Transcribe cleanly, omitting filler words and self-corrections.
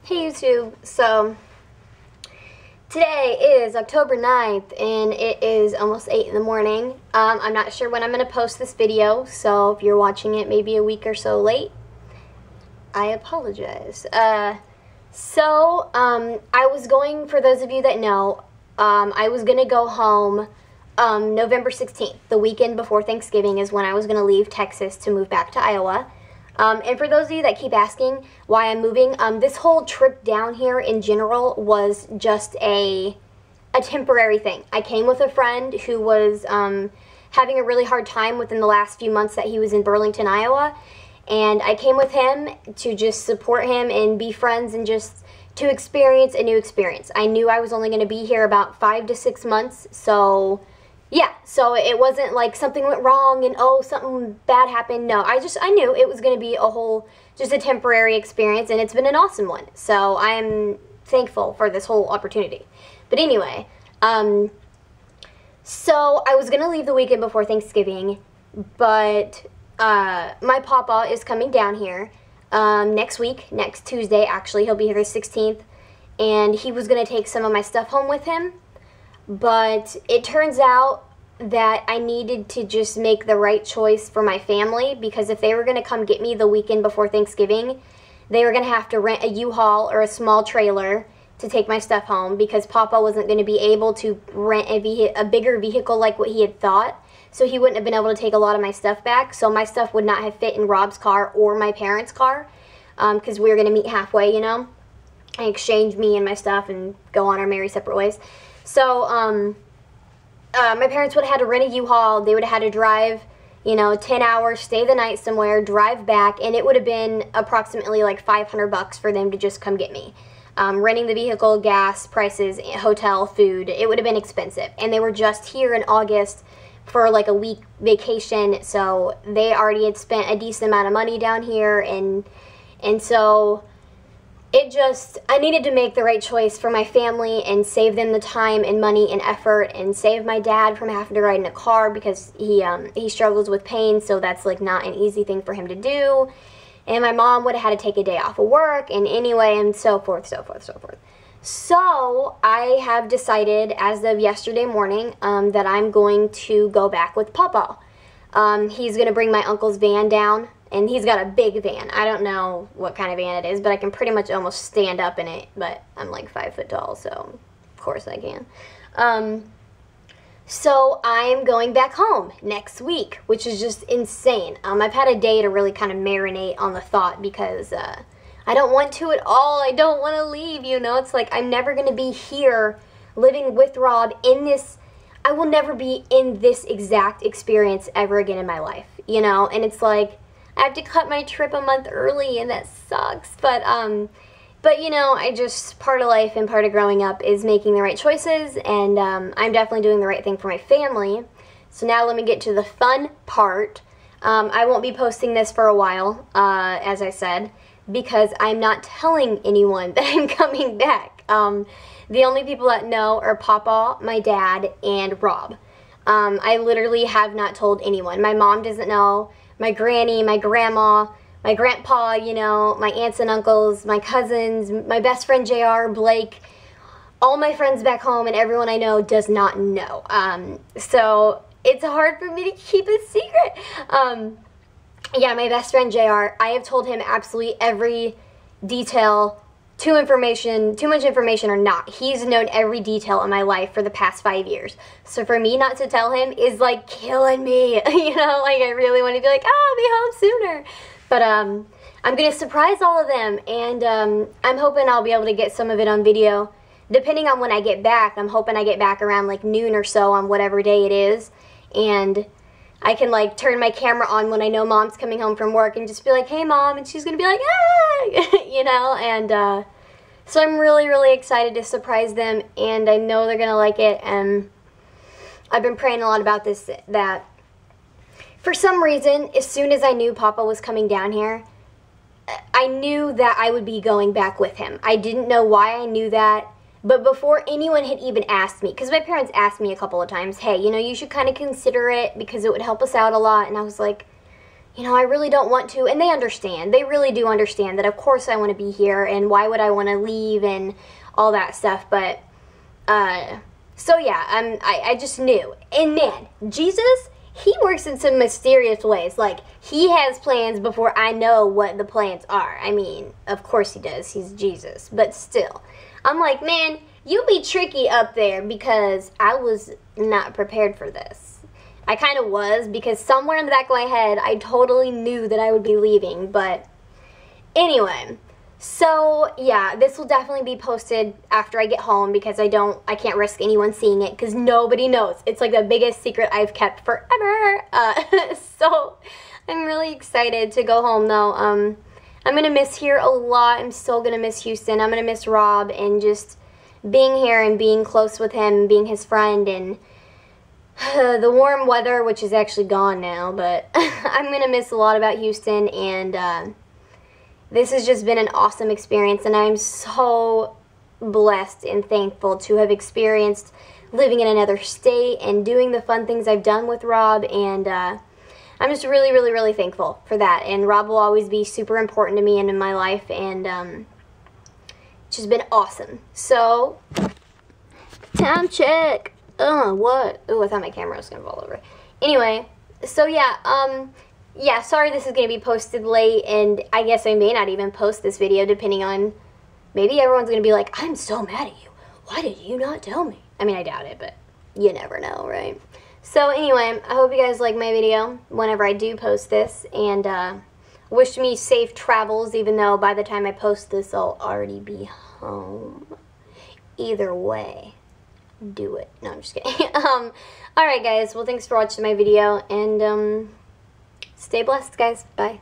Hey YouTube, so today is October 9th and it is almost 8 in the morning. I'm not sure when I'm going to post this video, so if you're watching it maybe a week or so late, I apologize. I was going, for those of you that know, I was going to go home November 16th, the weekend before Thanksgiving is when I was going to leave Texas to move back to Iowa. And for those of you that keep asking why I'm moving, this whole trip down here in general was just a temporary thing. I came with a friend who was having a really hard time within the last few months that he was in Burlington, Iowa. And I came with him to just support him and be friends and just to experience a new experience. I knew I was only going to be here about 5 to 6 months, so yeah, so it wasn't like something went wrong and oh, something bad happened. No, I knew it was going to be just a temporary experience, and it's been an awesome one. So I'm thankful for this whole opportunity. But anyway, so I was going to leave the weekend before Thanksgiving, but my papa is coming down here next week, next Tuesday. Actually, he'll be here the 16th, and he was going to take some of my stuff home with him. But it turns out that I needed to just make the right choice for my family, because if they were going to come get me the weekend before Thanksgiving, they were going to have to rent a U-Haul or a small trailer to take my stuff home, because Papa wasn't going to be able to rent a bigger vehicle like what he had thought. So he wouldn't have been able to take a lot of my stuff back. So my stuff would not have fit in Rob's car or my parents' car, because we were going to meet halfway, you know, and exchange me and my stuff and go on our merry separate ways. So, my parents would have had to rent a U-Haul. They would have had to drive, 10 hours, stay the night somewhere, drive back, and it would have been approximately like $500 for them to just come get me. Renting the vehicle, gas, prices, hotel, food, it would have been expensive. And they were just here in August for like a week vacation, so they already had spent a decent amount of money down here, and so I needed to make the right choice for my family and save them the time and money and effort, and save my dad from having to ride in a car because he struggles with pain, so that's like not an easy thing for him to do. And my mom would have had to take a day off of work, and anyway, and so forth, so forth, so forth. So I have decided as of yesterday morning that I'm going to go back with Papa. He's going to bring my uncle's van down. And he's got a big van. I don't know what kind of van it is, but I can pretty much almost stand up in it. But I'm like 5 foot tall, so of course I can. So I'm going back home next week, which is just insane. I've had a day to really kind of marinate on the thought, because I don't want to at all. I don't want to leave, It's like I'm never going to be here living with Rob in this. I will never be in this exact experience ever again in my life, And it's like I have to cut my trip a month early, and that sucks. But I just, part of life and part of growing up is making the right choices, and I'm definitely doing the right thing for my family. So now let me get to the fun part. I won't be posting this for a while, as I said, because I'm not telling anyone that I'm coming back. The only people that know are Papa, my dad, and Rob. I literally have not told anyone. My mom doesn't know. My granny, my grandma, my grandpa, my aunts and uncles, my cousins, my best friend JR, Blake, all my friends back home and everyone I know does not know. So it's hard for me to keep a secret. Yeah, my best friend JR, I have told him absolutely every detail, too much information or not. He's known every detail in my life for the past 5 years. So for me not to tell him is like killing me. Like I really want to be like, I'll be home sooner. But I'm going to surprise all of them, and I'm hoping I'll be able to get some of it on video. Depending on when I get back, I'm hoping I get back around like noon or so on whatever day it is. And I can like turn my camera on when I know Mom's coming home from work and just be like, hey Mom, and she's going to be like, ah, and so I'm really, really excited to surprise them, and I know they're going to like it. And I've been praying a lot about this, that for some reason, as soon as I knew Papa was coming down here, I knew that I would be going back with him. I didn't know why I knew that, but before anyone had even asked me, because my parents asked me a couple of times, hey, you should kind of consider it because it would help us out a lot. And I was like, you know, I really don't want to, and they understand. They really do understand that of course I want to be here, and why would I want to leave and all that stuff, but, so yeah, I just knew. And man, Jesus, he works in some mysterious ways. Like, he has plans before I know what the plans are. I mean, of course he does. He's Jesus. But still, I'm like, man, you be tricky up there, because I was not prepared for this. I kind of was, because somewhere in the back of my head, I totally knew that I would be leaving. But anyway, so yeah, this will definitely be posted after I get home, because I can't risk anyone seeing it, because nobody knows. It's like the biggest secret I've kept forever. So I'm really excited to go home though. I'm gonna miss here a lot. I'm still gonna miss Houston. I'm gonna miss Rob, and just being here and being close with him, being his friend, and the warm weather, which is actually gone now, but I'm gonna miss a lot about Houston, and this has just been an awesome experience, and I'm so blessed and thankful to have experienced living in another state and doing the fun things I've done with Rob, and I'm just really, really, really thankful for that. And Rob will always be super important to me and in my life, and it's just been awesome. So, time check. What? Oh, I thought my camera was going to fall over. Anyway, so yeah, yeah, sorry this is going to be posted late, and I guess I may not even post this video, depending on, maybe everyone's going to be like, I'm so mad at you. Why did you not tell me? I mean, I doubt it, but you never know, right? So anyway, I hope you guys like my video whenever I do post this, and wish me safe travels, even though by the time I post this, I'll already be home. Either way, do it. No, I'm just kidding. Alright guys, well thanks for watching my video, and stay blessed, guys. Bye.